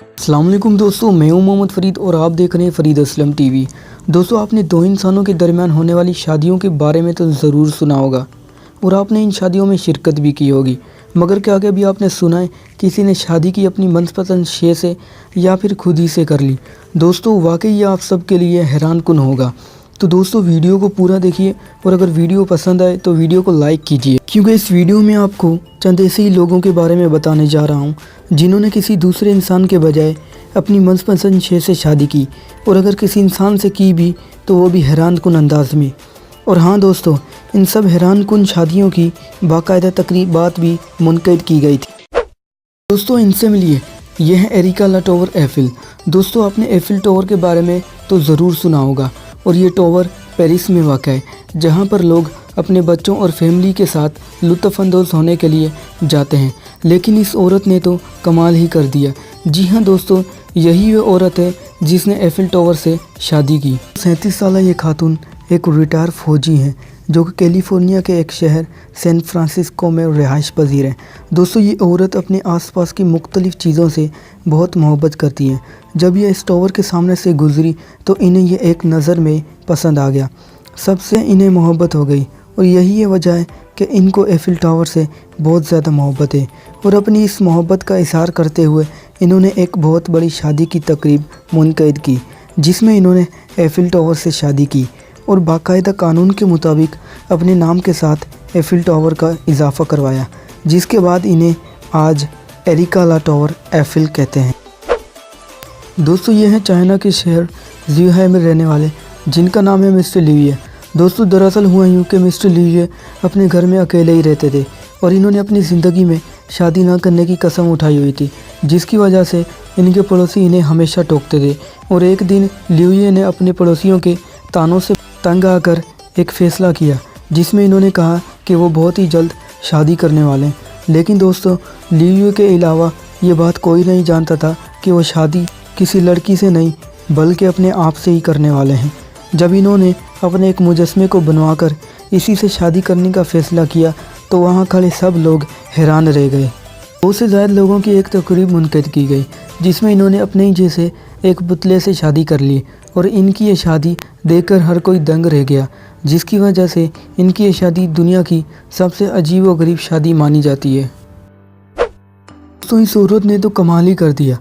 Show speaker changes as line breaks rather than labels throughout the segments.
अस्सलाम वालेकुम दोस्तों, मैं हूं मोहम्मद फरीद और आप देख रहे हैं फरीद असलम टीवी। दोस्तों, आपने दो इंसानों के दरमियान होने वाली शादियों के बारे में तो ज़रूर सुना होगा और आपने इन शादियों में शिरकत भी की होगी, मगर क्या कभी आपने सुना है किसी ने शादी की अपनी मनपसंद शे से या फिर खुद ही से कर ली। दोस्तों, वाकई ये आप सबके लिए हैरान कुन होगा। तो दोस्तों, वीडियो को पूरा देखिए और अगर वीडियो पसंद आए तो वीडियो को लाइक कीजिए, क्योंकि इस वीडियो में आपको चंद ऐसे ही लोगों के बारे में बताने जा रहा हूं जिन्होंने किसी दूसरे इंसान के बजाय अपनी मनपसंद शे से शादी की, और अगर किसी इंसान से की भी तो वो भी हैरान कुन अंदाज में। और हाँ दोस्तों, इन सब हैरान कुन शादियों की बाकायदा तकरीबात भी मुनक़िद की गई थी। दोस्तों, इनसे मिलिए, यह है एरिका ला टॉवर एफिल। दोस्तों, आपने एफिल टावर के बारे में तो ज़रूर सुना होगा, और ये टावर पेरिस में वाक़ है, जहाँ पर लोग अपने बच्चों और फैमिली के साथ लुत्फ़अंदोज़ होने के लिए जाते हैं। लेकिन इस औरत ने तो कमाल ही कर दिया। जी हाँ दोस्तों, यही वो औरत है जिसने एफिल टावर से शादी की। 37 साल ये खातून एक रिटायर फ़ौजी हैं जो कि कैलिफोर्निया के एक शहर सैन फ्रांसिस्को में रिहाइश पजीर है। दोस्तों, ये औरत अपने आसपास की मुख्तलिफ़ चीज़ों से बहुत मोहब्बत करती हैं। जब ये इस टावर के सामने से गुज़री तो इन्हें ये एक नज़र में पसंद आ गया, सबसे इन्हें मोहब्बत हो गई, और यही ये वजह है कि इनको एफिल टावर से बहुत ज़्यादा मोहब्बत है। और अपनी इस मोहब्बत का इज़हार करते हुए इन्होंने एक बहुत बड़ी शादी की तकरीब मुनक़िद की, जिसमें इन्होंने एफिल टावर से शादी की और बाकायदा कानून के मुताबिक अपने नाम के साथ एफिल टावर का इजाफ़ा करवाया, जिसके बाद इन्हें आज एरिका ला टावर एफिल कहते हैं। दोस्तों, ये हैं चाइना के शहर ज़ुहाई में रहने वाले, जिनका नाम है मिस्टर लिविये। दोस्तों, दरअसल हुआ यूँ कि मिस्टर लिविये अपने घर में अकेले ही रहते थे और इन्होंने अपनी ज़िंदगी में शादी ना करने की कसम उठाई हुई थी, जिसकी वजह से इनके पड़ोसी इन्हें हमेशा टोकते थे। और एक दिन लिविये ने अपने पड़ोसियों के तानों से तंग आकर एक फ़ैसला किया, जिसमें इन्होंने कहा कि वो बहुत ही जल्द शादी करने वाले हैं। लेकिन दोस्तों, लिविये के अलावा ये बात कोई नहीं जानता था कि वो शादी किसी लड़की से नहीं बल्कि अपने आप से ही करने वाले हैं। जब इन्होंने अपने एक मुजस्मे को बनवाकर इसी से शादी करने का फ़ैसला किया तो वहाँ खड़े सब लोग हैरान रह गए। 200 से ज़्यादा लोगों की एक तकरीब मुनक़िद की गई, जिसमें इन्होंने अपने ही जैसे एक पुतले से शादी कर ली, और इनकी ये शादी देखकर हर कोई दंग रह गया, जिसकी वजह से इनकी ये शादी दुनिया की सबसे अजीब व गरीब शादी मानी जाती है। दोस्तों, इस औरत ने तो कमाल ही कर दिया।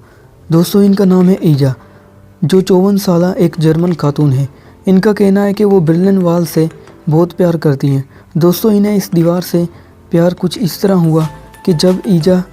दोस्तों, इनका नाम है ईजा, जो 54 साल एक जर्मन खातून है। इनका कहना है कि वो बर्लिन वॉल से बहुत प्यार करती हैं। दोस्तों, इन्हें इस दीवार से प्यार कुछ इस तरह हुआ कि जब ईजा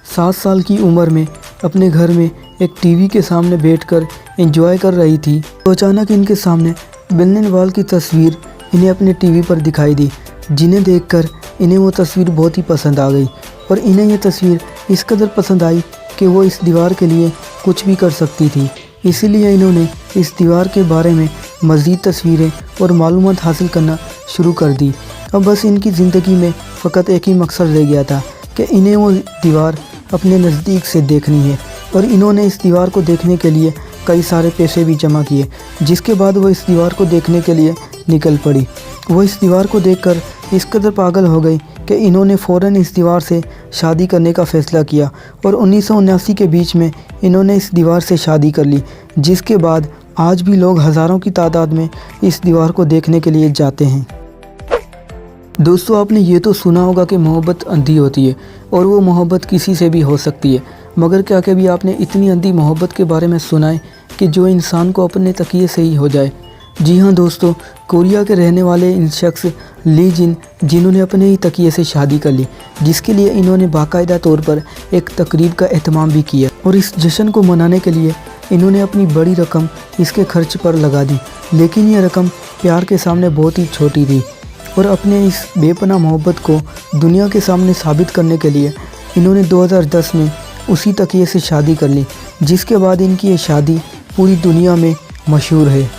7 साल की उम्र में अपने घर में एक टीवी के सामने बैठकर एंजॉय कर रही थी, तो अचानक इनके सामने बर्लिन वॉल की तस्वीर इन्हें अपने टीवी पर दिखाई दी, जिन्हें देखकर इन्हें वो तस्वीर बहुत ही पसंद आ गई। और इन्हें ये तस्वीर इस कदर पसंद आई कि वो इस दीवार के लिए कुछ भी कर सकती थी। इसीलिए इन्होंने इस दीवार के बारे में मज़ीद तस्वीरें और मालूमात हासिल करना शुरू कर दी। अब बस इनकी ज़िंदगी में फ़कत एक ही मकसद रह गया था कि इन्हें वो दीवार अपने नज़दीक से देखनी है, और इन्होंने इस दीवार को देखने के लिए कई सारे पैसे भी जमा किए, जिसके बाद वो इस दीवार को देखने के लिए निकल पड़ी। वो इस दीवार को देखकर इस कदर पागल हो गई कि इन्होंने फ़ौरन इस दीवार से शादी करने का फ़ैसला किया, और 1979 के बीच में इन्होंने इस दीवार से शादी कर ली, जिसके बाद आज भी लोग हज़ारों की तादाद में इस दीवार को देखने के लिए जाते हैं। दोस्तों, आपने ये तो सुना होगा कि मोहब्बत अंधी होती है और वो मोहब्बत किसी से भी हो सकती है, मगर क्या कभी आपने इतनी अंधी मोहब्बत के बारे में सुना है कि जो इंसान को अपने तकिए से ही हो जाए। जी हाँ दोस्तों, कोरिया के रहने वाले इन शख्स ली जिन, जिन्होंने अपने ही तकिए से शादी कर ली, जिसके लिए इन्होंने बाकायदा तौर पर एक तकरीब का एहतमाम भी किया, और इस जश्न को मनाने के लिए इन्होंने अपनी बड़ी रकम इसके खर्च पर लगा दी। लेकिन ये रकम प्यार के सामने बहुत ही छोटी थी, और अपने इस बेपनाह मोहब्बत को दुनिया के सामने साबित करने के लिए इन्होंने 2010 में उसी तकिए से शादी कर ली, जिसके बाद इनकी ये शादी पूरी दुनिया में मशहूर है।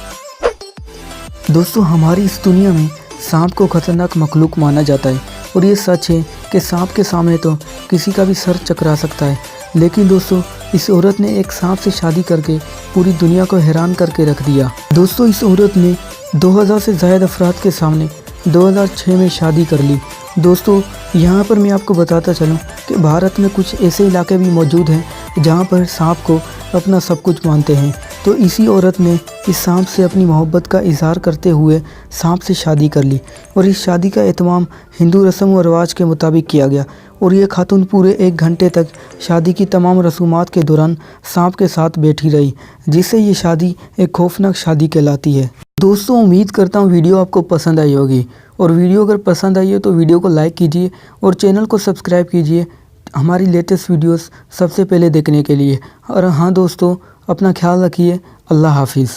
दोस्तों, हमारी इस दुनिया में सांप को ख़तरनाक मखलूक माना जाता है, और ये सच है कि सांप के सामने तो किसी का भी सर चकरा सकता है। लेकिन दोस्तों, इस औरत ने एक सांप से शादी करके पूरी दुनिया को हैरान करके रख दिया। दोस्तों, इस औरत ने 2000 से ज़्यादा अफराद के सामने 2006 में शादी कर ली। दोस्तों, यहाँ पर मैं आपको बताता चलूँ कि भारत में कुछ ऐसे इलाके भी मौजूद हैं जहाँ पर सांप को अपना सब कुछ मानते हैं। तो इसी औरत ने इस सांप से अपनी मोहब्बत का इजहार करते हुए सांप से शादी कर ली और इस शादी का एहतमाम हिंदू रस्म व रिवाज के मुताबिक किया गया और ये खातून पूरे 1 घंटे तक शादी की तमाम रसूमात के दौरान सांप के साथ बैठी रही, जिससे ये शादी एक खौफनाक शादी कहलाती है। दोस्तों, उम्मीद करता हूँ वीडियो आपको पसंद आई होगी और वीडियो अगर पसंद आई हो तो वीडियो को लाइक कीजिए और चैनल को सब्सक्राइब कीजिए हमारी लेटेस्ट वीडियोस सबसे पहले देखने के लिए। और हाँ दोस्तों, अपना ख्याल रखिए। अल्लाह हाफिज़।